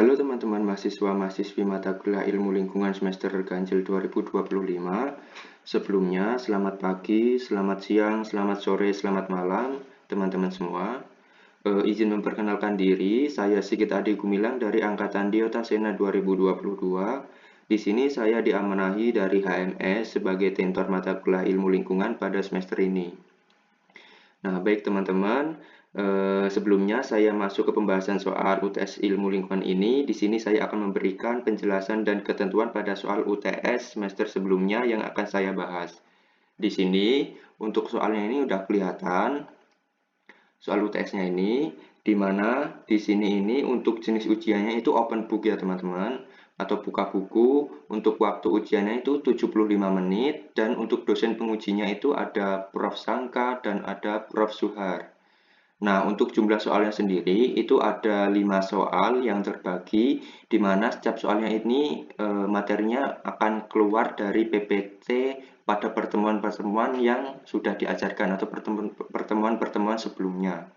Halo teman-teman mahasiswa-mahasiswi mata kuliah Ilmu Lingkungan semester ganjil 2025. Sebelumnya, selamat pagi, selamat siang, selamat sore, selamat malam, teman-teman semua. Izin memperkenalkan diri, saya Sigit Adi Gumilang dari Angkatan Dyota Sena 2022. Di sini saya diamanahi dari HMS sebagai tentor mata kuliah Ilmu Lingkungan pada semester ini. Nah, baik teman-teman, sebelumnya saya masuk ke pembahasan soal UTS Ilmu Lingkungan ini. Di sini saya akan memberikan penjelasan dan ketentuan pada soal UTS semester sebelumnya yang akan saya bahas. Di sini, untuk soalnya ini udah kelihatan, soal UTS-nya ini, di mana di sini ini untuk jenis ujiannya itu open book ya teman-teman, atau buka buku. Untuk waktu ujiannya itu 75 menit, dan untuk dosen pengujinya itu ada Prof. Sangka dan ada Prof. Suhar. Nah, untuk jumlah soalnya sendiri itu ada 5 soal yang terbagi, di mana setiap soalnya ini materinya akan keluar dari PPT pada pertemuan-pertemuan yang sudah diajarkan atau pertemuan-pertemuan sebelumnya.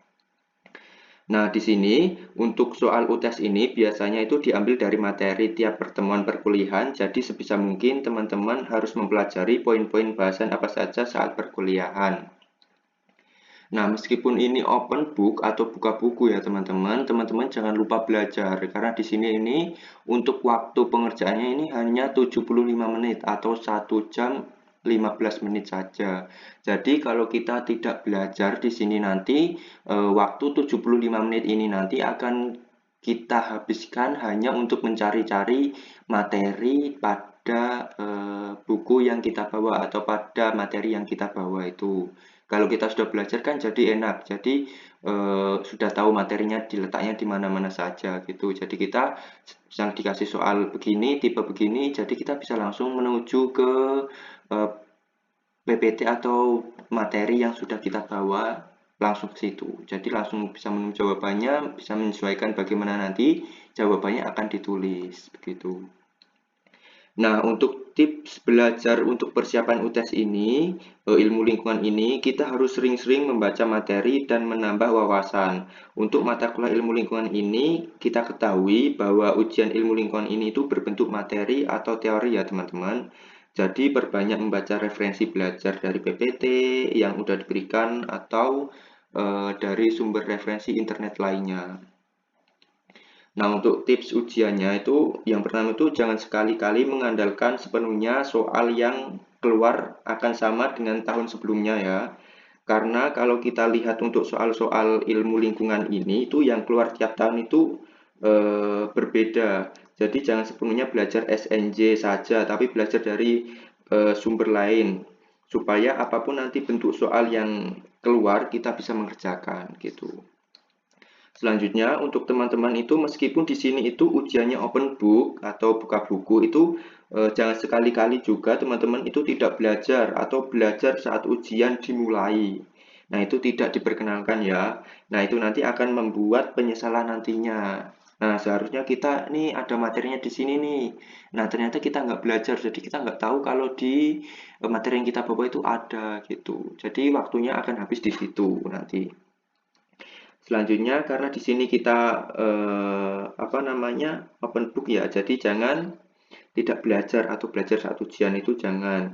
Nah, di sini untuk soal UTS ini biasanya itu diambil dari materi tiap pertemuan perkuliahan, jadi sebisa mungkin teman-teman harus mempelajari poin-poin bahasan apa saja saat perkuliahan. Nah, meskipun ini open book atau buka buku ya teman-teman, teman-teman jangan lupa belajar karena di sini ini untuk waktu pengerjaannya ini hanya 75 menit atau 1 jam 15 menit saja. Jadi kalau kita tidak belajar di sini nanti waktu 75 menit ini nanti akan kita habiskan hanya untuk mencari-cari materi pada buku yang kita bawa atau pada materi yang kita bawa itu. Kalau kita sudah belajar kan jadi enak, jadi sudah tahu materinya diletaknya di mana-mana saja gitu. Jadi kita yang dikasih soal begini, tipe begini, jadi kita bisa langsung menuju ke PPT atau materi yang sudah kita bawa langsung ke situ. Jadi langsung bisa menemukan jawabannya, bisa menyesuaikan bagaimana nanti jawabannya akan ditulis begitu. Nah, untuk tips belajar untuk persiapan UTS ini, ilmu lingkungan ini, kita harus sering-sering membaca materi dan menambah wawasan. Untuk mata kuliah ilmu lingkungan ini, kita ketahui bahwa ujian ilmu lingkungan ini itu berbentuk materi atau teori ya teman-teman. Jadi perbanyak membaca referensi belajar dari PPT yang sudah diberikan atau dari sumber referensi internet lainnya. Nah, untuk tips ujiannya itu, yang pertama itu jangan sekali-kali mengandalkan sepenuhnya soal yang keluar akan sama dengan tahun sebelumnya ya. Karena kalau kita lihat untuk soal-soal ilmu lingkungan ini, itu yang keluar tiap tahun itu berbeda. Jadi jangan sepenuhnya belajar SNJ saja, tapi belajar dari sumber lain. Supaya apapun nanti bentuk soal yang keluar, kita bisa mengerjakan gitu. Selanjutnya, untuk teman-teman itu meskipun di sini itu ujiannya open book atau buka buku itu jangan sekali-kali juga teman-teman itu tidak belajar atau belajar saat ujian dimulai. Nah, itu tidak diperkenankan ya. Nah, itu nanti akan membuat penyesalan nantinya. Nah, seharusnya kita nih ada materinya di sini nih. Nah, ternyata kita nggak belajar, jadi kita nggak tahu kalau di materi yang kita bawa itu ada gitu. Jadi waktunya akan habis di situ nanti. Selanjutnya karena di sini kita apa namanya open book ya, jadi jangan tidak belajar atau belajar saat ujian itu jangan.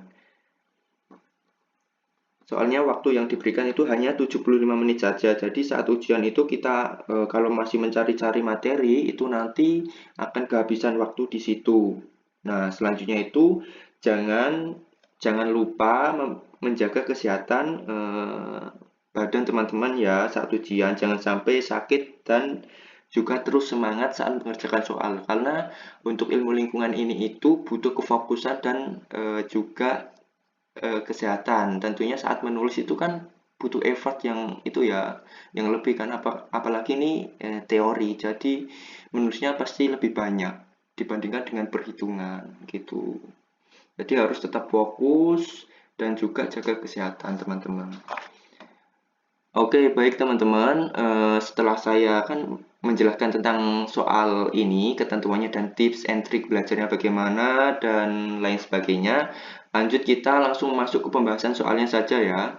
Soalnya waktu yang diberikan itu hanya 75 menit saja. Jadi saat ujian itu kita kalau masih mencari-cari materi itu nanti akan kehabisan waktu di situ. Nah, selanjutnya itu jangan jangan lupa menjaga kesehatan badan teman-teman ya saat ujian. Jangan sampai sakit dan juga terus semangat saat mengerjakan soal. Karena untuk ilmu lingkungan ini itu butuh kefokusan dan juga kesehatan. Tentunya saat menulis itu kan butuh effort yang itu ya, yang lebih kan apalagi ini teori. Jadi menulisnya pasti lebih banyak dibandingkan dengan perhitungan gitu. Jadi harus tetap fokus dan juga jaga kesehatan teman-teman. Oke, baik teman-teman. Setelah saya kan menjelaskan tentang soal ini, ketentuannya dan tips and trik belajarnya bagaimana dan lain sebagainya, lanjut kita langsung masuk ke pembahasan soalnya saja ya.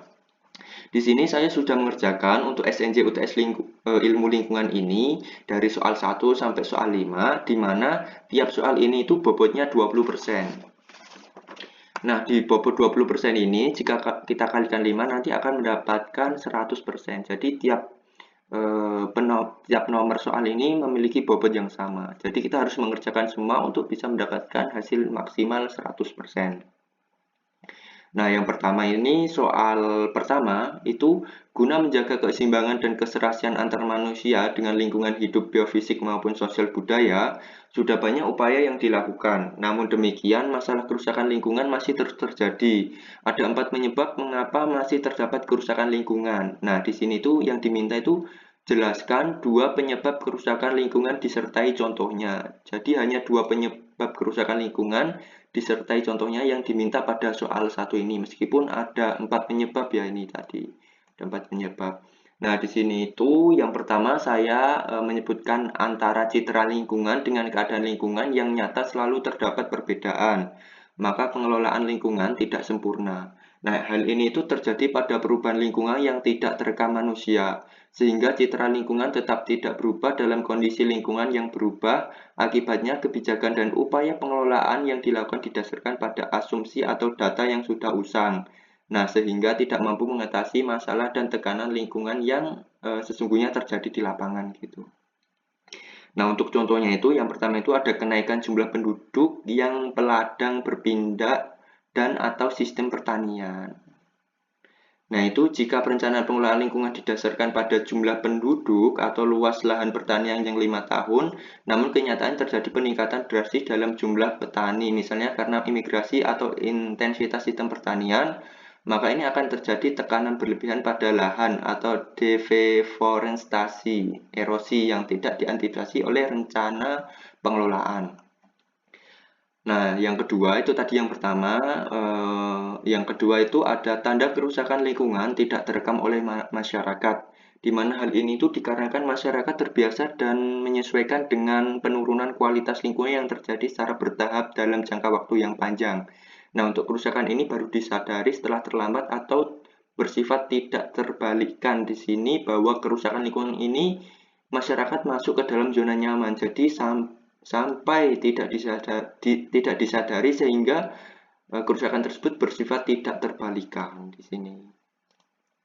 Di sini saya sudah mengerjakan untuk SNJ UTS ilmu lingkungan ini dari soal 1 sampai soal 5, di mana tiap soal ini itu bobotnya 20%. Nah, di bobot 20% ini, jika kita kalikan 5, nanti akan mendapatkan 100%. Jadi, tiap nomor soal ini memiliki bobot yang sama. Jadi, kita harus mengerjakan semua untuk bisa mendapatkan hasil maksimal 100%. Nah, yang pertama ini soal pertama itu guna menjaga keseimbangan dan keserasian antar manusia dengan lingkungan hidup biofisik maupun sosial budaya, sudah banyak upaya yang dilakukan. Namun demikian, masalah kerusakan lingkungan masih terus terjadi. Ada 4 penyebab mengapa masih terdapat kerusakan lingkungan. Nah, di sini tuh yang diminta itu jelaskan 2 penyebab kerusakan lingkungan disertai contohnya. Jadi hanya 2 penyebab kerusakan lingkungan disertai contohnya yang diminta pada soal 1 ini, meskipun ada 4 penyebab ya ini tadi, ada 4 penyebab. Nah, di sini itu yang pertama saya menyebutkan antara citra lingkungan dengan keadaan lingkungan yang nyata selalu terdapat perbedaan, maka pengelolaan lingkungan tidak sempurna. Nah, hal ini itu terjadi pada perubahan lingkungan yang tidak terekam manusia, sehingga citra lingkungan tetap tidak berubah dalam kondisi lingkungan yang berubah. Akibatnya, kebijakan dan upaya pengelolaan yang dilakukan didasarkan pada asumsi atau data yang sudah usang. Nah, sehingga tidak mampu mengatasi masalah dan tekanan lingkungan yang sesungguhnya terjadi di lapangan gitu. Nah, untuk contohnya itu, yang pertama itu ada kenaikan jumlah penduduk yang peladang berpindah dan atau sistem pertanian. Nah, itu jika perencanaan pengelolaan lingkungan didasarkan pada jumlah penduduk atau luas lahan pertanian yang 5 tahun, namun kenyataan terjadi peningkatan drastis dalam jumlah petani, misalnya karena imigrasi atau intensitas sistem pertanian, maka ini akan terjadi tekanan berlebihan pada lahan atau deforestasi, erosi yang tidak diantisipasi oleh rencana pengelolaan. Nah, yang kedua itu tadi yang pertama, yang kedua itu ada tanda kerusakan lingkungan tidak terekam oleh masyarakat, di mana hal ini itu dikarenakan masyarakat terbiasa dan menyesuaikan dengan penurunan kualitas lingkungan yang terjadi secara bertahap dalam jangka waktu yang panjang. Nah, untuk kerusakan ini baru disadari setelah terlambat atau bersifat tidak terbalikkan. Di sini bahwa kerusakan lingkungan ini masyarakat masuk ke dalam zona nyaman. Jadi sampai tidak disadari sehingga kerusakan tersebut bersifat tidak terbalikkan di sini.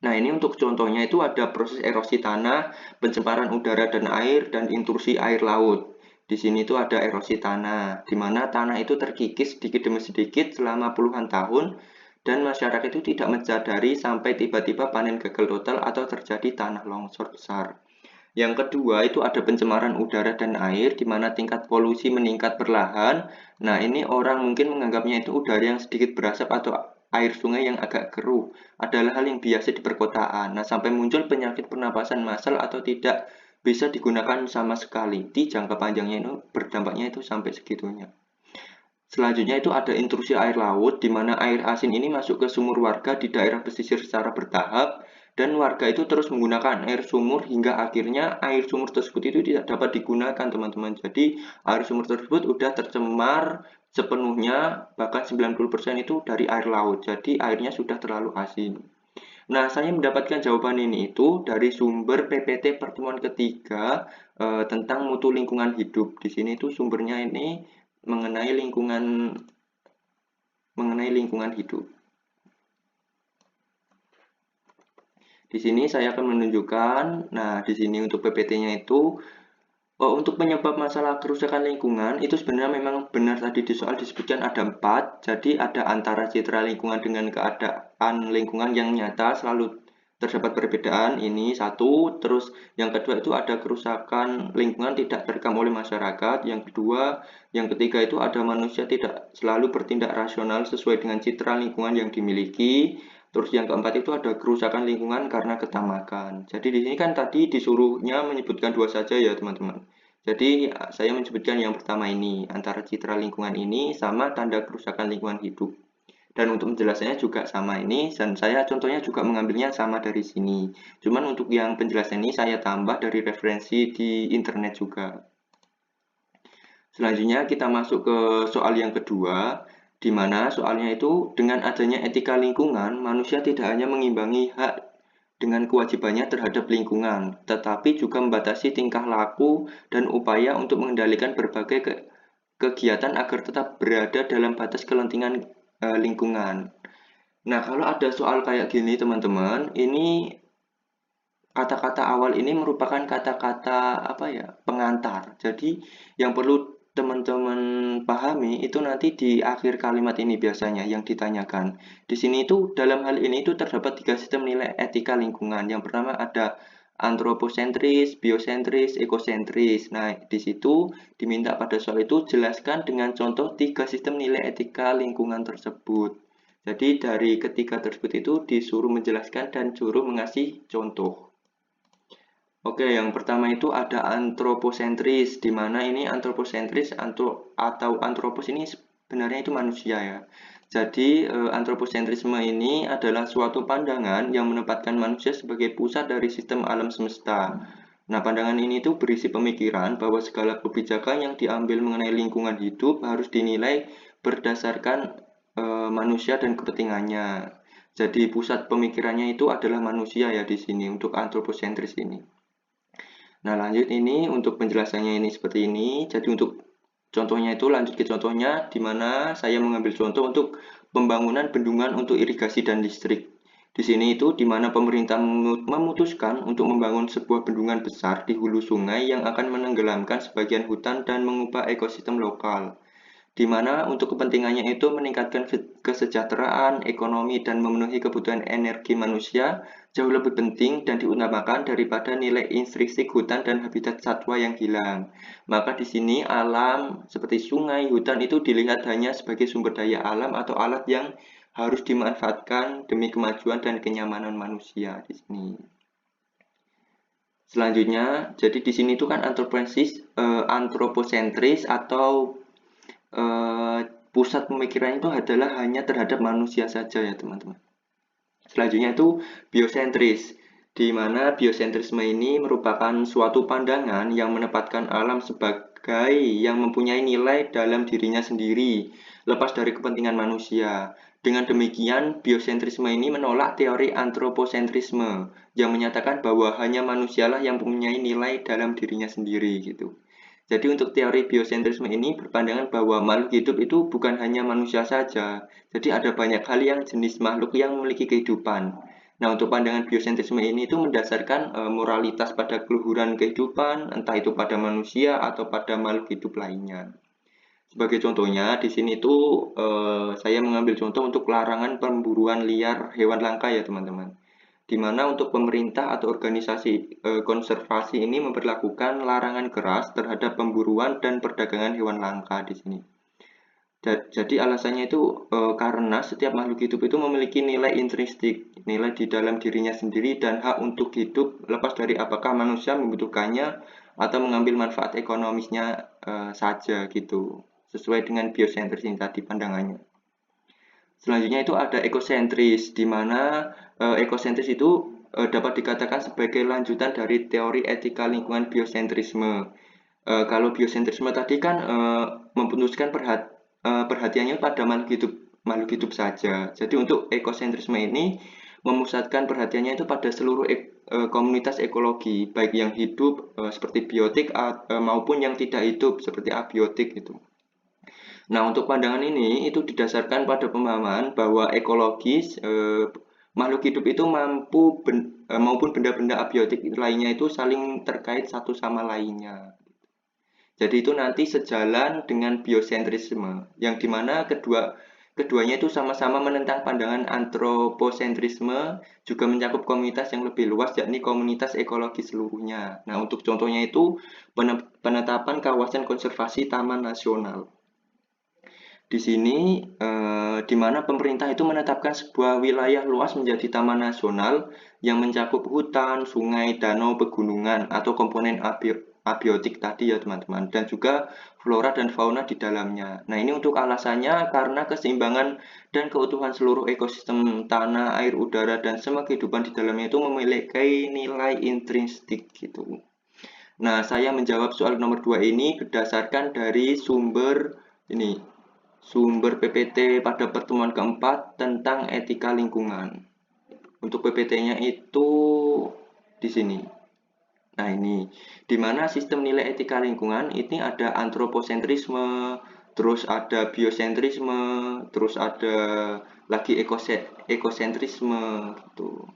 Nah, ini untuk contohnya itu ada proses erosi tanah, pencemaran udara dan air, dan intrusi air laut. Di sini itu ada erosi tanah, di mana tanah itu terkikis sedikit demi sedikit selama puluhan tahun, dan masyarakat itu tidak menyadari sampai tiba-tiba panen gagal total atau terjadi tanah longsor besar. Yang kedua itu ada pencemaran udara dan air, di mana tingkat polusi meningkat perlahan. Nah, ini orang mungkin menganggapnya itu udara yang sedikit berasap atau air sungai yang agak keruh adalah hal yang biasa di perkotaan. Nah, sampai muncul penyakit pernapasan massal atau tidak bisa digunakan sama sekali. Di jangka panjangnya itu berdampaknya itu sampai segitunya. Selanjutnya itu ada intrusi air laut, di mana air asin ini masuk ke sumur warga di daerah pesisir secara bertahap, dan warga itu terus menggunakan air sumur hingga akhirnya air sumur tersebut itu tidak dapat digunakan, teman-teman. Jadi, air sumur tersebut sudah tercemar sepenuhnya, bahkan 90% itu dari air laut. Jadi, airnya sudah terlalu asin. Nah, saya mendapatkan jawaban ini itu dari sumber PPT pertemuan ketiga tentang mutu lingkungan hidup. Di sini itu sumbernya ini mengenai lingkungan hidup. Di sini saya akan menunjukkan, nah di sini untuk PPT-nya itu untuk penyebab masalah kerusakan lingkungan itu sebenarnya memang benar tadi di soal disebutkan ada 4. Jadi ada antara citra lingkungan dengan keadaan lingkungan yang nyata selalu terdapat perbedaan, ini satu. Terus yang kedua itu ada kerusakan lingkungan tidak terekam oleh masyarakat. Yang kedua, yang ketiga itu ada manusia tidak selalu bertindak rasional sesuai dengan citra lingkungan yang dimiliki. Terus yang keempat itu ada kerusakan lingkungan karena ketamakan. Jadi di sini kan tadi disuruhnya menyebutkan 2 saja ya teman-teman. Jadi saya menyebutkan yang pertama ini, antara citra lingkungan ini sama tanda kerusakan lingkungan hidup. Dan untuk penjelasannya juga sama ini, dan saya contohnya juga mengambilnya sama dari sini. Cuman untuk yang penjelasan ini saya tambah dari referensi di internet juga. Selanjutnya kita masuk ke soal yang kedua, di mana soalnya itu dengan adanya etika lingkungan, manusia tidak hanya mengimbangi hak dengan kewajibannya terhadap lingkungan, tetapi juga membatasi tingkah laku dan upaya untuk mengendalikan berbagai kegiatan agar tetap berada dalam batas kepentingan lingkungan. Nah, kalau ada soal kayak gini, teman-teman, ini kata-kata awal ini merupakan kata-kata apa ya, pengantar. Jadi yang perlu teman-teman pahami itu nanti di akhir kalimat ini biasanya yang ditanyakan. Di sini itu dalam hal ini itu terdapat 3 sistem nilai etika lingkungan. Yang pertama ada antroposentris, biosentris, ekosentris. Nah, di situ diminta pada soal itu jelaskan dengan contoh 3 sistem nilai etika lingkungan tersebut. Jadi dari ketiga tersebut itu disuruh menjelaskan dan suruh mengasih contoh. Oke, yang pertama itu ada antroposentris, di mana ini antroposentris atau antropos ini sebenarnya itu manusia ya. Jadi antroposentrisme ini adalah suatu pandangan yang menempatkan manusia sebagai pusat dari sistem alam semesta. Nah, pandangan ini itu berisi pemikiran bahwa segala kebijakan yang diambil mengenai lingkungan hidup harus dinilai berdasarkan manusia dan kepentingannya. Jadi pusat pemikirannya itu adalah manusia ya di sini untuk antroposentris ini. Nah, lanjut ini untuk penjelasannya ini seperti ini. Jadi untuk contohnya itu lanjut ke contohnya di mana saya mengambil contoh untuk pembangunan bendungan untuk irigasi dan listrik. Di sini itu di mana pemerintah memutuskan untuk membangun sebuah bendungan besar di hulu sungai yang akan menenggelamkan sebagian hutan dan mengubah ekosistem lokal, di mana untuk kepentingannya itu meningkatkan kesejahteraan, ekonomi, dan memenuhi kebutuhan energi manusia jauh lebih penting dan diutamakan daripada nilai intrinsik hutan dan habitat satwa yang hilang. Maka di sini alam seperti sungai, hutan itu dilihat hanya sebagai sumber daya alam atau alat yang harus dimanfaatkan demi kemajuan dan kenyamanan manusia di sini. Selanjutnya, jadi di sini itu kan antroposentris atau pusat pemikiran itu adalah hanya terhadap manusia saja ya teman-teman. Selanjutnya itu biosentris, di mana biosentrisme ini merupakan suatu pandangan yang menempatkan alam sebagai yang mempunyai nilai dalam dirinya sendiri, lepas dari kepentingan manusia. Dengan demikian, biosentrisme ini menolak teori antroposentrisme yang menyatakan bahwa hanya manusialah yang mempunyai nilai dalam dirinya sendiri gitu. Jadi untuk teori biosentrisme ini berpandangan bahwa makhluk hidup itu bukan hanya manusia saja. Jadi ada banyak hal yang jenis makhluk yang memiliki kehidupan. Nah, untuk pandangan biosentrisme ini itu mendasarkan moralitas pada keluhuran kehidupan, entah itu pada manusia atau pada makhluk hidup lainnya. Sebagai contohnya, di sini tuh saya mengambil contoh untuk larangan pemburuan liar hewan langka ya teman-teman, di mana untuk pemerintah atau organisasi konservasi ini memperlakukan larangan keras terhadap pemburuan dan perdagangan hewan langka di sini. Jadi alasannya itu karena setiap makhluk hidup itu memiliki nilai intrinsik, nilai di dalam dirinya sendiri dan hak untuk hidup lepas dari apakah manusia membutuhkannya atau mengambil manfaat ekonomisnya saja gitu, sesuai dengan biosentris ini tadi pandangannya. Selanjutnya itu ada ekosentris, di mana ekosentris itu dapat dikatakan sebagai lanjutan dari teori etika lingkungan biosentrisme. Kalau biosentrisme tadi kan memutuskan perhatiannya pada makhluk hidup saja. Jadi untuk ekosentrisme ini memusatkan perhatiannya itu pada seluruh komunitas ekologi, baik yang hidup seperti biotik maupun yang tidak hidup seperti abiotik gitu. Nah, untuk pandangan ini itu didasarkan pada pemahaman bahwa ekologis makhluk hidup itu maupun benda-benda abiotik lainnya itu saling terkait satu sama lainnya. Jadi itu nanti sejalan dengan biosentrisme, yang dimana keduanya itu sama-sama menentang pandangan antroposentrisme, juga mencakup komunitas yang lebih luas, yakni komunitas ekologi seluruhnya. Nah, untuk contohnya itu penetapan kawasan konservasi taman nasional. Di sini, di mana pemerintah itu menetapkan sebuah wilayah luas menjadi taman nasional yang mencakup hutan, sungai, danau, pegunungan, atau komponen abiotik tadi ya teman-teman, dan juga flora dan fauna di dalamnya. Nah, ini untuk alasannya karena keseimbangan dan keutuhan seluruh ekosistem tanah, air, udara, dan semua kehidupan di dalamnya itu memiliki nilai intrinsik gitu. Nah, saya menjawab soal nomor 2 ini berdasarkan dari sumber PPT pada pertemuan keempat tentang etika lingkungan. Untuk PPT-nya itu di sini. Nah, ini di mana sistem nilai etika lingkungan ini ada antroposentrisme, terus ada biosentrisme, terus ada lagi ekosentrisme gitu.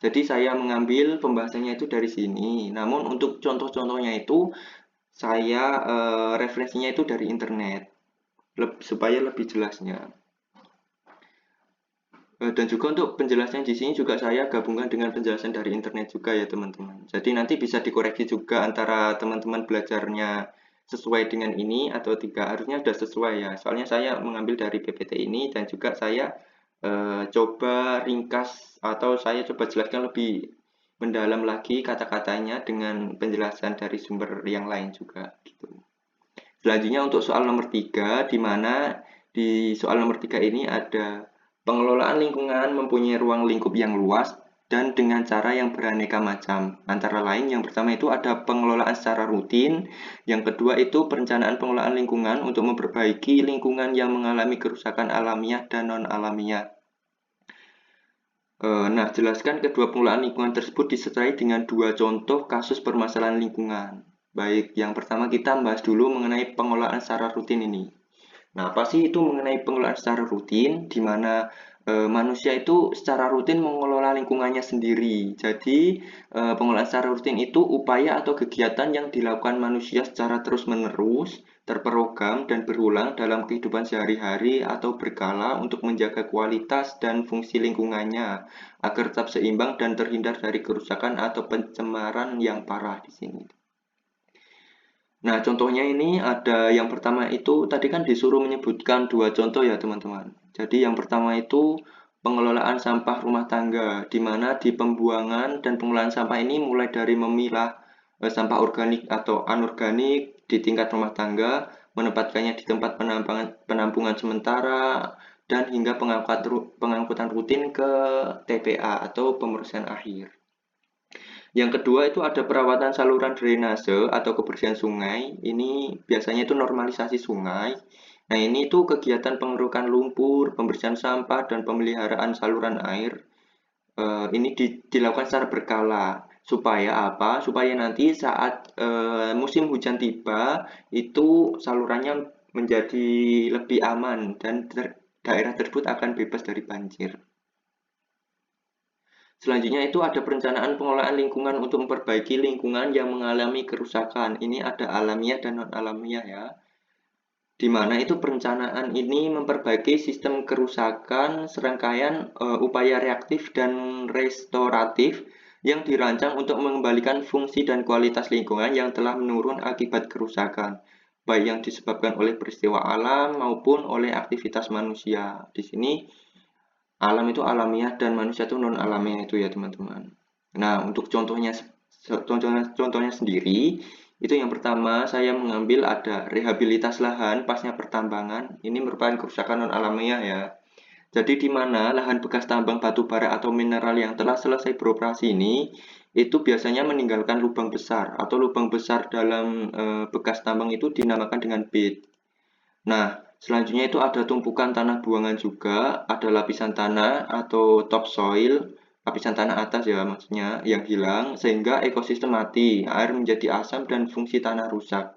Jadi saya mengambil pembahasannya itu dari sini. Namun untuk contoh-contohnya itu saya referensinya itu dari internet supaya lebih jelasnya. Dan juga untuk penjelasan di sini juga saya gabungkan dengan penjelasan dari internet juga ya teman-teman. Jadi nanti bisa dikoreksi juga antara teman-teman belajarnya sesuai dengan ini atau tidak. Harusnya sudah sesuai ya. Soalnya saya mengambil dari PPT ini dan juga saya coba ringkas atau saya coba jelaskan lebih mendalam lagi kata-katanya dengan penjelasan dari sumber yang lain juga gitu. Selanjutnya untuk soal nomor 3, di mana di soal nomor 3 ini ada pengelolaan lingkungan mempunyai ruang lingkup yang luas dan dengan cara yang beraneka macam. Antara lain yang pertama itu ada pengelolaan secara rutin, yang kedua itu perencanaan pengelolaan lingkungan untuk memperbaiki lingkungan yang mengalami kerusakan alamiah dan non-alamiah. Nah, jelaskan kedua pengelolaan lingkungan tersebut disertai dengan dua contoh kasus permasalahan lingkungan. Baik, yang pertama kita bahas dulu mengenai pengelolaan secara rutin ini. Nah, apa sih itu mengenai pengelolaan secara rutin, di mana manusia itu secara rutin mengelola lingkungannya sendiri. Jadi, pengelolaan secara rutin itu upaya atau kegiatan yang dilakukan manusia secara terus-menerus, terprogram, dan berulang dalam kehidupan sehari-hari atau berkala untuk menjaga kualitas dan fungsi lingkungannya agar tetap seimbang dan terhindar dari kerusakan atau pencemaran yang parah di sini. Nah, contohnya ini ada yang pertama itu tadi kan disuruh menyebutkan dua contoh ya, teman-teman. Jadi yang pertama itu pengelolaan sampah rumah tangga, di mana di pembuangan dan pengelolaan sampah ini mulai dari memilah sampah organik atau anorganik di tingkat rumah tangga, menempatkannya di tempat penampungan sementara, dan hingga pengangkutan rutin ke TPA atau pemrosesan akhir. Yang kedua itu ada perawatan saluran drainase atau kebersihan sungai. Ini biasanya itu normalisasi sungai. Nah, ini itu kegiatan pengerukan lumpur, pembersihan sampah, dan pemeliharaan saluran air. Ini dilakukan secara berkala. Supaya apa? Supaya nanti saat musim hujan tiba, itu salurannya menjadi lebih aman dan daerah tersebut akan bebas dari banjir. Selanjutnya itu ada perencanaan pengelolaan lingkungan untuk memperbaiki lingkungan yang mengalami kerusakan. Ini ada alamiah dan non-alamiah ya. Di mana itu perencanaan ini memperbaiki sistem kerusakan serangkaian upaya reaktif dan restoratif yang dirancang untuk mengembalikan fungsi dan kualitas lingkungan yang telah menurun akibat kerusakan, baik yang disebabkan oleh peristiwa alam maupun oleh aktivitas manusia. Di sini alam itu alamiah dan manusia itu non alamiah itu ya teman-teman. Nah, untuk contohnya sendiri itu yang pertama saya mengambil ada rehabilitas lahan pasca pertambangan. Ini merupakan kerusakan non alamiah ya. Jadi di mana lahan bekas tambang batu bara atau mineral yang telah selesai beroperasi ini itu biasanya meninggalkan lubang besar atau lubang besar dalam bekas tambang itu dinamakan dengan pit. Nah, selanjutnya itu ada tumpukan tanah buangan juga, ada lapisan tanah atau topsoil, lapisan tanah atas ya maksudnya, yang hilang sehingga ekosistem mati, air menjadi asam dan fungsi tanah rusak.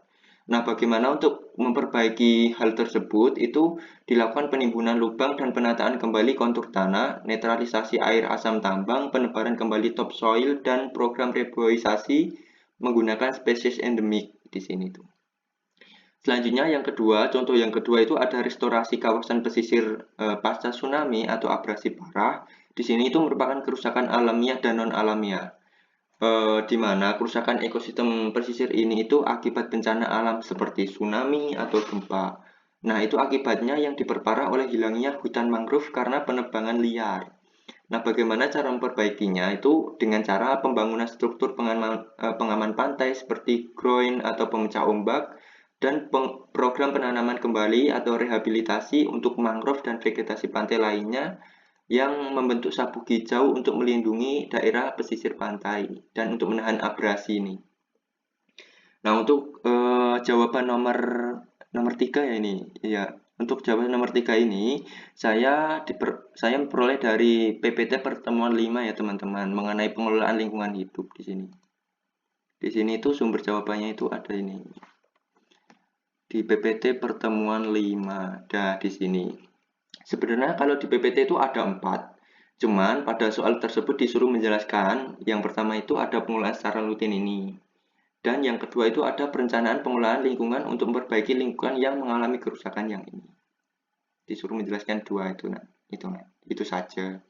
Nah, bagaimana untuk memperbaiki hal tersebut? Itu dilakukan penimbunan lubang dan penataan kembali kontur tanah, netralisasi air asam tambang, penebaran kembali topsoil, dan program reboisasi menggunakan spesies endemik di sini tuh. Selanjutnya yang kedua, contoh yang kedua itu ada restorasi kawasan pesisir pasca tsunami atau abrasi parah. Di sini itu merupakan kerusakan alamiah dan non alamiah. Di mana kerusakan ekosistem pesisir ini itu akibat bencana alam seperti tsunami atau gempa. Nah, itu akibatnya yang diperparah oleh hilangnya hutan mangrove karena penebangan liar. Nah, bagaimana cara memperbaikinya? Itu dengan cara pembangunan struktur pengaman pantai seperti groin atau pemecah ombak dan program penanaman kembali atau rehabilitasi untuk mangrove dan vegetasi pantai lainnya yang membentuk sabuk hijau untuk melindungi daerah pesisir pantai dan untuk menahan abrasi ini. Nah, untuk jawaban nomor nomor 3 ya ini, ya. Untuk jawaban nomor 3 ini, saya memperoleh dari PPT pertemuan 5 ya teman-teman, mengenai pengelolaan lingkungan hidup di sini. Di sini itu sumber jawabannya itu ada ini. Di PPT pertemuan 5. Dah di sini. Sebenarnya kalau di PPT itu ada 4. Cuman pada soal tersebut disuruh menjelaskan, yang pertama itu ada pengelolaan secara rutin ini. Dan yang kedua itu ada perencanaan pengelolaan lingkungan untuk memperbaiki lingkungan yang mengalami kerusakan yang ini. Disuruh menjelaskan dua itu, itu saja.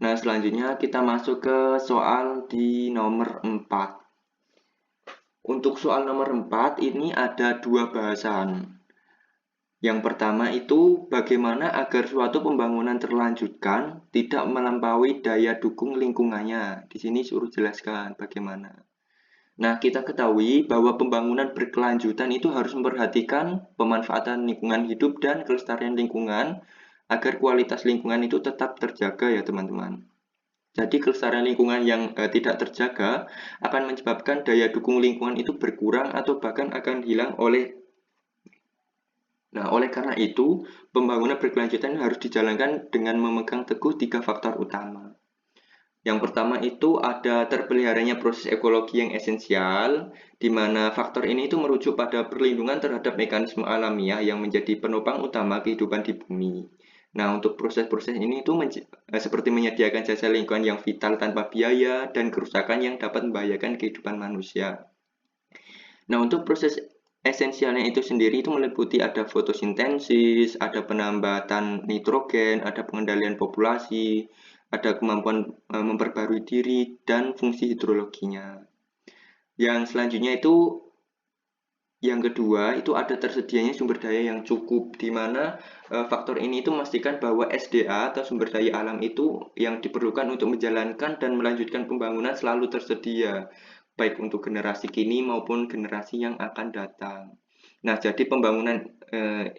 Nah, selanjutnya kita masuk ke soal di nomor 4. Untuk soal nomor 4 ini ada dua bahasan. Yang pertama itu bagaimana agar suatu pembangunan terlanjutkan tidak melampaui daya dukung lingkungannya. Di sini suruh jelaskan bagaimana. Nah, kita ketahui bahwa pembangunan berkelanjutan itu harus memperhatikan pemanfaatan lingkungan hidup dan kelestarian lingkungan agar kualitas lingkungan itu tetap terjaga ya teman-teman. Jadi kelestarian lingkungan yang tidak terjaga akan menyebabkan daya dukung lingkungan itu berkurang atau bahkan akan hilang oleh. Nah, oleh karena itu, pembangunan berkelanjutan harus dijalankan dengan memegang teguh 3 faktor utama. Yang pertama itu ada terpeliharanya proses ekologi yang esensial, di mana faktor ini itu merujuk pada perlindungan terhadap mekanisme alamiah yang menjadi penopang utama kehidupan di bumi. Nah, untuk proses-proses ini itu seperti menyediakan jasa lingkungan yang vital tanpa biaya dan kerusakan yang dapat membahayakan kehidupan manusia. Nah, untuk proses esensialnya itu sendiri itu meliputi ada fotosintesis, ada penambatan nitrogen, ada pengendalian populasi, ada kemampuan memperbarui diri, dan fungsi hidrologinya. Yang selanjutnya itu, yang kedua itu ada tersedianya sumber daya yang cukup, di mana faktor ini itu memastikan bahwa SDA atau sumber daya alam itu yang diperlukan untuk menjalankan dan melanjutkan pembangunan selalu tersedia, baik untuk generasi kini maupun generasi yang akan datang. Nah, jadi pembangunan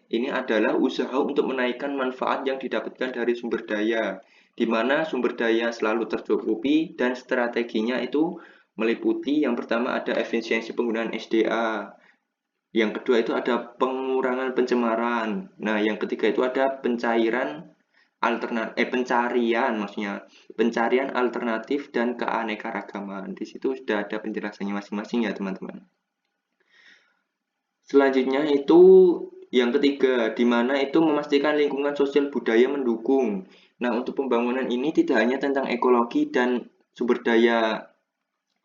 ini adalah usaha untuk menaikkan manfaat yang didapatkan dari sumber daya, di mana sumber daya selalu tercukupi dan strateginya itu meliputi yang pertama ada efisiensi penggunaan SDA, yang kedua itu ada pengurangan pencemaran. Nah, yang ketiga itu ada pencarian alternatif dan keanekaragaman. Di situ sudah ada penjelasannya masing-masing ya, teman-teman. Selanjutnya itu yang ketiga, di mana itu memastikan lingkungan sosial budaya mendukung. Nah, untuk pembangunan ini tidak hanya tentang ekologi dan sumber daya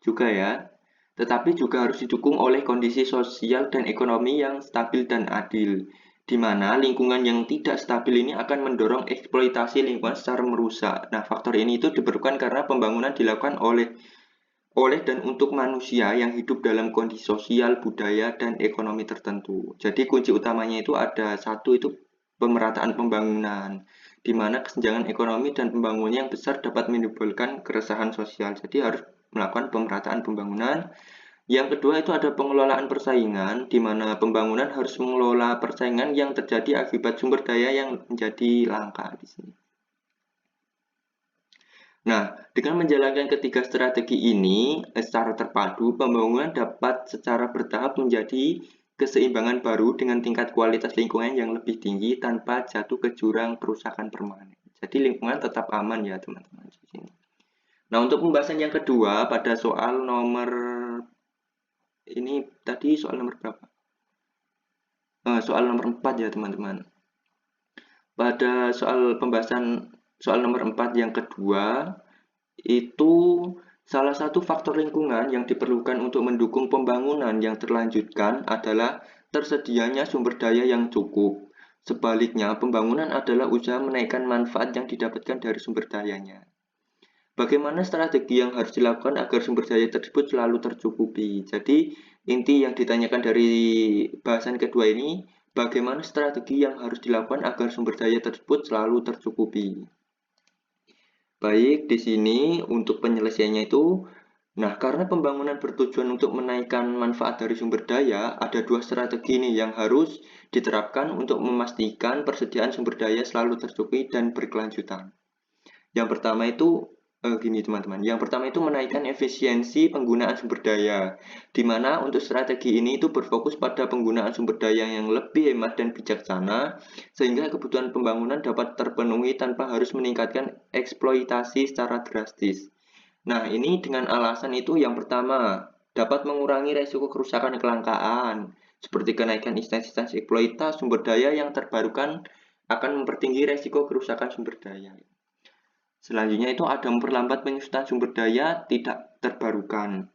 juga ya, tetapi juga harus didukung oleh kondisi sosial dan ekonomi yang stabil dan adil, di mana lingkungan yang tidak stabil ini akan mendorong eksploitasi lingkungan secara merusak. Nah, faktor ini itu diperlukan karena pembangunan dilakukan oleh dan untuk manusia yang hidup dalam kondisi sosial, budaya, dan ekonomi tertentu. Jadi kunci utamanya itu ada satu itu pemerataan pembangunan, di mana kesenjangan ekonomi dan pembangunan yang besar dapat menimbulkan keresahan sosial. Jadi harus melakukan pemerataan pembangunan. Yang kedua itu ada pengelolaan persaingan, di mana pembangunan harus mengelola persaingan yang terjadi akibat sumber daya yang menjadi langka di sini. Nah, dengan menjalankan ketiga strategi ini secara terpadu, pembangunan dapat secara bertahap menjadi keseimbangan baru dengan tingkat kualitas lingkungan yang lebih tinggi tanpa jatuh ke jurang kerusakan permanen. Jadi lingkungan tetap aman ya teman-teman di sini. Nah, untuk pembahasan yang kedua pada soal nomor ini tadi soal nomor berapa? Soal nomor 4 ya teman-teman. Pada soal pembahasan soal nomor 4 yang kedua, itu salah satu faktor lingkungan yang diperlukan untuk mendukung pembangunan yang terlanjutkan adalah tersedianya sumber daya yang cukup. Sebaliknya, pembangunan adalah usaha menaikkan manfaat yang didapatkan dari sumber dayanya. Bagaimana strategi yang harus dilakukan agar sumber daya tersebut selalu tercukupi? Jadi, inti yang ditanyakan dari bahasan kedua ini, bagaimana strategi yang harus dilakukan agar sumber daya tersebut selalu tercukupi? Baik, di sini untuk penyelesaiannya itu, nah karena pembangunan bertujuan untuk menaikkan manfaat dari sumber daya, ada dua strategi nih yang harus diterapkan untuk memastikan persediaan sumber daya selalu tercukupi dan berkelanjutan. Yang pertama itu Gini teman-teman, yang pertama itu menaikkan efisiensi penggunaan sumber daya, di mana untuk strategi ini itu berfokus pada penggunaan sumber daya yang lebih hemat dan bijaksana, sehingga kebutuhan pembangunan dapat terpenuhi tanpa harus meningkatkan eksploitasi secara drastis. Nah, ini dengan alasan itu yang pertama, dapat mengurangi resiko kerusakan dan kelangkaan, seperti kenaikan intensitas eksploitasi sumber daya yang terbarukan akan mempertinggi resiko kerusakan sumber daya. Selanjutnya itu ada memperlambat penyusutan sumber daya tidak terbarukan.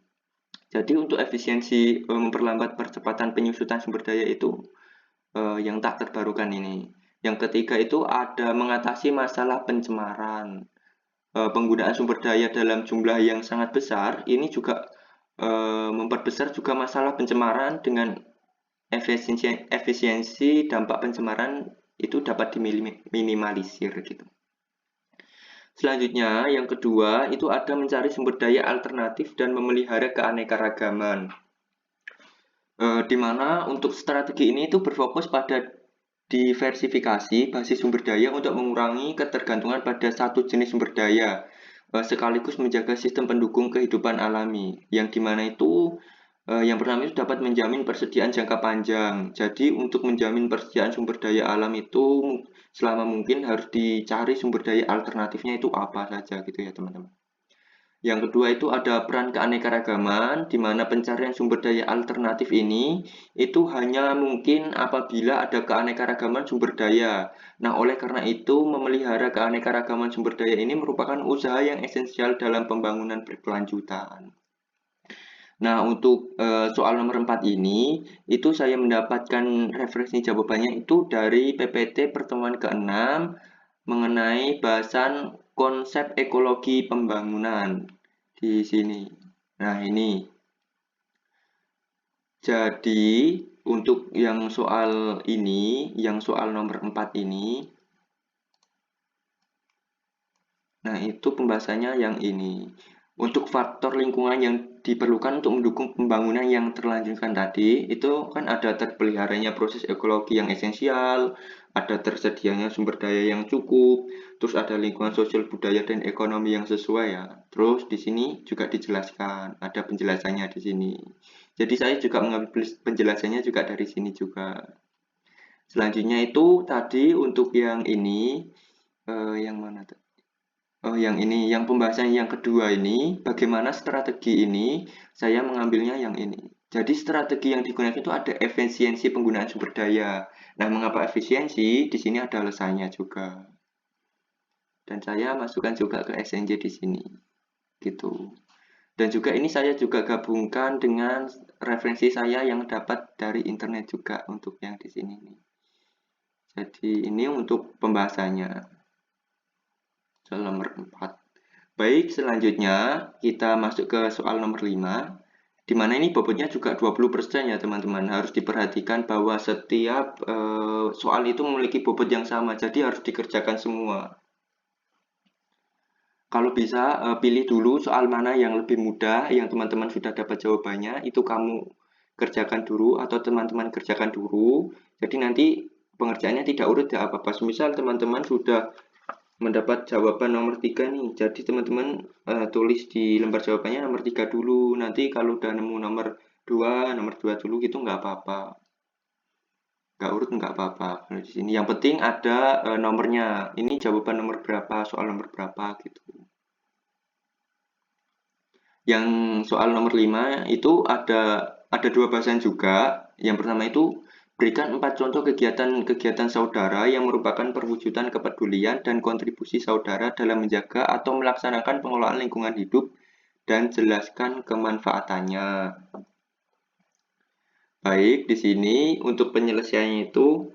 Jadi untuk efisiensi memperlambat percepatan penyusutan sumber daya itu yang tak terbarukan ini. Yang ketiga itu ada mengatasi masalah pencemaran. Penggunaan sumber daya dalam jumlah yang sangat besar ini juga memperbesar juga masalah pencemaran dengan efisiensi dampak pencemaran itu dapat diminimalisir gitu. Selanjutnya, yang kedua, itu ada mencari sumber daya alternatif dan memelihara keanekaragaman. Di mana untuk strategi ini itu berfokus pada diversifikasi basis sumber daya untuk mengurangi ketergantungan pada satu jenis sumber daya, sekaligus menjaga sistem pendukung kehidupan alami, yang dimana itu yang pertama itu dapat menjamin persediaan jangka panjang. Jadi untuk menjamin persediaan sumber daya alam itu selama mungkin harus dicari sumber daya alternatifnya itu apa saja gitu ya teman-teman. Yang kedua itu ada peran keanekaragaman, di mana pencarian sumber daya alternatif ini itu hanya mungkin apabila ada keanekaragaman sumber daya. Nah, oleh karena itu memelihara keanekaragaman sumber daya ini merupakan usaha yang esensial dalam pembangunan berkelanjutan. Nah, untuk soal nomor 4 ini, itu saya mendapatkan referensi jawabannya itu dari PPT pertemuan ke-6 mengenai bahasan konsep ekologi pembangunan di sini. Nah, ini. Jadi, untuk yang soal ini, yang soal nomor 4 ini, nah itu pembahasannya yang ini. Untuk faktor lingkungan yang diperlukan untuk mendukung pembangunan yang terlanjutkan tadi, itu kan ada terpeliharanya proses ekologi yang esensial, ada tersedianya sumber daya yang cukup, terus ada lingkungan sosial, budaya, dan ekonomi yang sesuai ya. Terus di sini juga dijelaskan, ada penjelasannya di sini. Jadi saya juga mengambil penjelasannya juga dari sini juga. Selanjutnya itu tadi untuk yang ini, yang mana tuh? Oh, yang ini, yang pembahasan yang kedua ini, bagaimana strategi ini, saya mengambilnya yang ini. Jadi strategi yang digunakan itu ada efisiensi penggunaan sumber daya. Nah, mengapa efisiensi? Di sini ada alasannya juga. Dan saya masukkan juga ke SNJ di sini. Gitu. Dan juga ini saya juga gabungkan dengan referensi saya yang dapat dari internet juga untuk yang di sini. Jadi ini untuk pembahasannya. Soal nomor 4. Baik, selanjutnya kita masuk ke soal nomor 5, di mana ini bobotnya juga 20% ya teman-teman. Harus diperhatikan bahwa setiap soal itu memiliki bobot yang sama, jadi harus dikerjakan semua. Kalau bisa pilih dulu soal mana yang lebih mudah, yang teman-teman sudah dapat jawabannya, itu kamu kerjakan dulu atau teman-teman kerjakan dulu. Jadi nanti pengerjaannya tidak urut ya apa-apa. Misal teman-teman sudah mendapat jawaban nomor 3 nih. Jadi teman-teman tulis di lembar jawabannya nomor 3 dulu. Nanti kalau udah nemu nomor 2 dulu gitu nggak apa-apa. Nggak urut nggak apa-apa. Kalau di sini yang penting ada nomornya. Ini jawaban nomor berapa, soal nomor berapa gitu. Yang soal nomor 5 itu ada dua bahasan juga. Yang pertama itu berikan 4 contoh kegiatan saudara yang merupakan perwujudan kepedulian dan kontribusi saudara dalam menjaga atau melaksanakan pengelolaan lingkungan hidup dan jelaskan kemanfaatannya. Baik, di sini untuk penyelesaiannya itu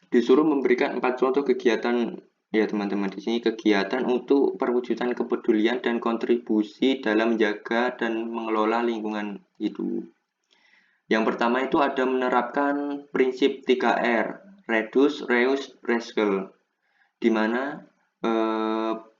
disuruh memberikan 4 contoh kegiatan ya teman-teman di sini kegiatan untuk perwujudan kepedulian dan kontribusi dalam menjaga dan mengelola lingkungan hidup. Yang pertama itu ada menerapkan prinsip 3R, reduce, reuse, recycle, di mana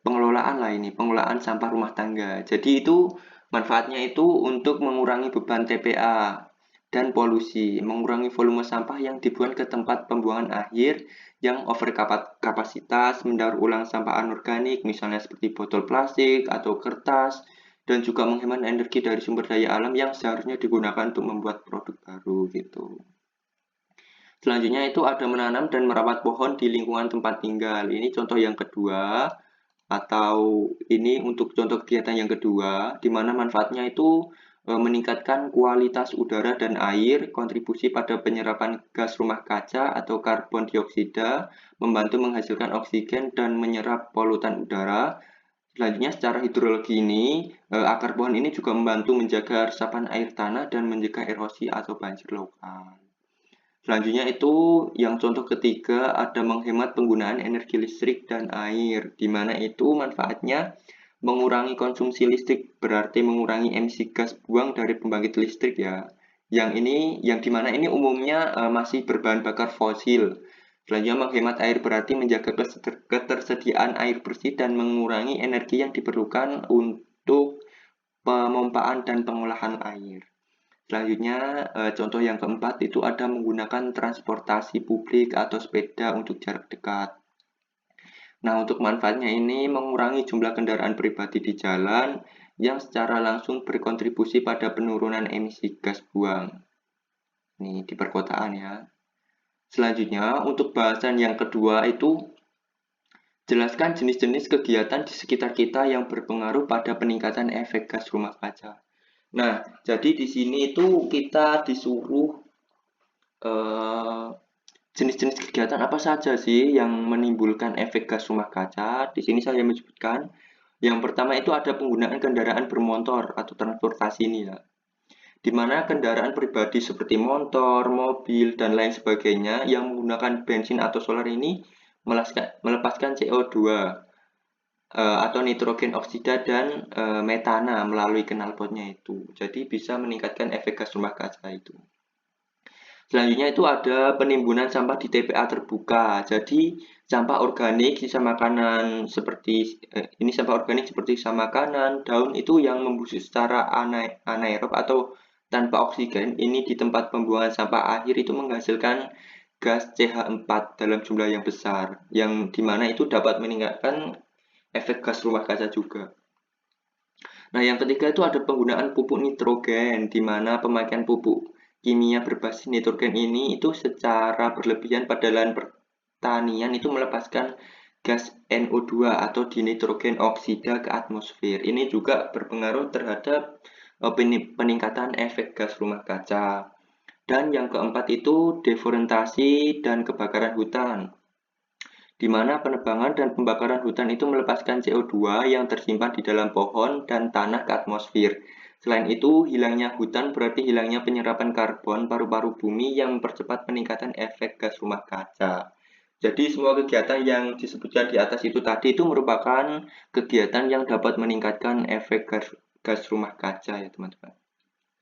pengelolaan lah ini, pengelolaan sampah rumah tangga. Jadi itu manfaatnya itu untuk mengurangi beban TPA dan polusi, mengurangi volume sampah yang dibuang ke tempat pembuangan akhir yang overkapasitas, mendaur ulang sampah anorganik, misalnya seperti botol plastik atau kertas, dan juga menghemat energi dari sumber daya alam yang seharusnya digunakan untuk membuat produk baru gitu. Selanjutnya itu ada menanam dan merawat pohon di lingkungan tempat tinggal. Ini contoh yang kedua, atau ini untuk contoh kegiatan yang kedua, di mana manfaatnya itu meningkatkan kualitas udara dan air, kontribusi pada penyerapan gas rumah kaca atau karbon dioksida, membantu menghasilkan oksigen dan menyerap polutan udara. Selanjutnya secara hidrologi ini, akar pohon ini juga membantu menjaga resapan air tanah dan mencegah erosi atau banjir lokal. Selanjutnya itu yang contoh ketiga ada menghemat penggunaan energi listrik dan air, di mana itu manfaatnya mengurangi konsumsi listrik, berarti mengurangi emisi gas buang dari pembangkit listrik ya. Yang dimana ini umumnya masih berbahan bakar fosil. Selanjutnya menghemat air berarti menjaga ketersediaan air bersih dan mengurangi energi yang diperlukan untuk pemompaan dan pengolahan air. Selanjutnya, contoh yang keempat itu ada menggunakan transportasi publik atau sepeda untuk jarak dekat. Nah, untuk manfaatnya ini mengurangi jumlah kendaraan pribadi di jalan yang secara langsung berkontribusi pada penurunan emisi gas buang. Ini di perkotaan ya. Selanjutnya, untuk bahasan yang kedua itu jelaskan jenis-jenis kegiatan di sekitar kita yang berpengaruh pada peningkatan efek gas rumah kaca. Nah, jadi di sini itu kita disuruh jenis-jenis kegiatan apa saja sih yang menimbulkan efek gas rumah kaca? Di sini saya menyebutkan yang pertama itu ada penggunaan kendaraan bermotor atau transportasi ini ya. Di mana kendaraan pribadi seperti motor, mobil, dan lain sebagainya yang menggunakan bensin atau solar ini melepaskan CO2 atau nitrogen oksida dan metana melalui knalpotnya itu. Jadi bisa meningkatkan efek gas rumah kaca itu. Selanjutnya itu ada penimbunan sampah di TPA terbuka. Jadi sampah organik, sisa makanan seperti ini sampah organik seperti sisa makanan, daun itu yang membusuk secara anaerob atau tanpa oksigen. Ini di tempat pembuangan sampah akhir itu menghasilkan gas CH4 dalam jumlah yang besar, yang dimana itu dapat meningkatkan efek gas rumah kaca juga. Nah, yang ketiga itu ada penggunaan pupuk nitrogen, di mana pemakaian pupuk kimia berbasis nitrogen ini itu secara berlebihan pada lahan pertanian itu melepaskan gas NO2 atau dinitrogen oksida ke atmosfer. Ini juga berpengaruh terhadap peningkatan efek gas rumah kaca. Dan yang keempat itu deforestasi dan kebakaran hutan, di mana penebangan dan pembakaran hutan itu melepaskan CO2 yang tersimpan di dalam pohon dan tanah ke atmosfer. Selain itu, hilangnya hutan berarti hilangnya penyerapan karbon paru-paru bumi yang mempercepat peningkatan efek gas rumah kaca. Jadi semua kegiatan yang disebutkan di atas itu tadi itu merupakan kegiatan yang dapat meningkatkan efek gas rumah kaca ya teman-teman.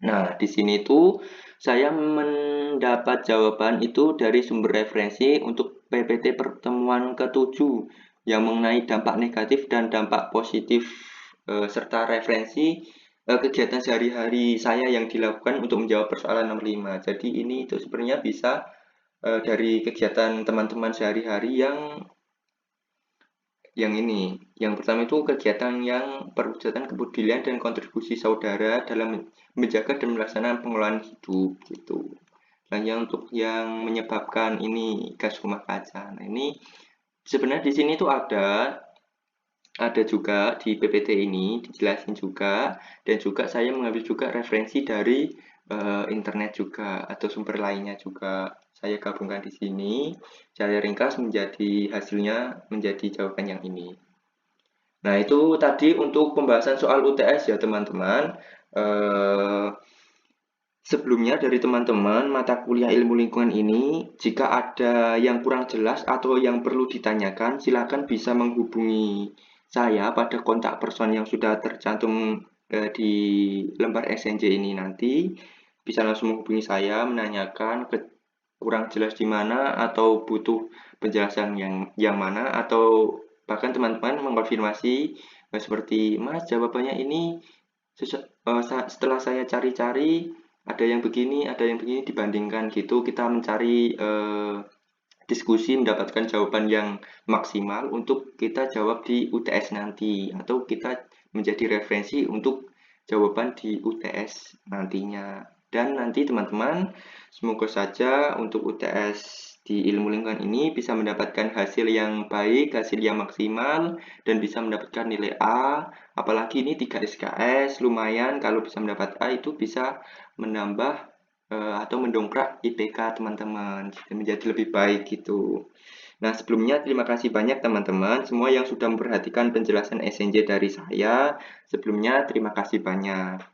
Nah, di sini itu saya mendapat jawaban itu dari sumber referensi untuk PPT pertemuan ke-7 yang mengenai dampak negatif dan dampak positif serta referensi kegiatan sehari-hari saya yang dilakukan untuk menjawab persoalan nomor 5. Jadi ini itu sebenarnya bisa dari kegiatan teman-teman sehari-hari yang ini. Yang pertama itu kegiatan yang perwujudan kepedulian dan kontribusi saudara dalam menjaga dan melaksanakan pengelolaan hidup gitu. Selanjutnya untuk yang menyebabkan ini gas rumah kaca. Nah, ini sebenarnya di sini tuh ada juga di PPT ini dijelasin juga, dan juga saya mengambil juga referensi dari internet juga atau sumber lainnya juga. Saya gabungkan di sini, saya ringkas menjadi hasilnya menjadi jawaban yang ini. Nah, itu tadi untuk pembahasan soal UTS ya teman-teman. Sebelumnya dari teman-teman mata kuliah ilmu lingkungan ini, jika ada yang kurang jelas atau yang perlu ditanyakan, silakan bisa menghubungi saya pada kontak person yang sudah tercantum di lembar SNJ ini nanti. Bisa langsung menghubungi saya, menanyakan kurang jelas di mana atau butuh penjelasan yang mana, atau bahkan teman-teman mengkonfirmasi seperti Mas jawabannya ini setelah saya cari-cari ada yang begini, dibandingkan gitu kita mencari diskusi mendapatkan jawaban yang maksimal untuk kita jawab di UTS nanti atau kita menjadi referensi untuk jawaban di UTS nantinya. Dan nanti teman-teman semoga saja untuk UTS di ilmu lingkungan ini bisa mendapatkan hasil yang baik, hasil yang maksimal dan bisa mendapatkan nilai A. Apalagi ini 3 SKS lumayan kalau bisa mendapat A itu bisa menambah atau mendongkrak IPK teman-teman menjadi lebih baik gitu. Nah, sebelumnya terima kasih banyak teman-teman semua yang sudah memperhatikan penjelasan SNJ dari saya. Sebelumnya terima kasih banyak.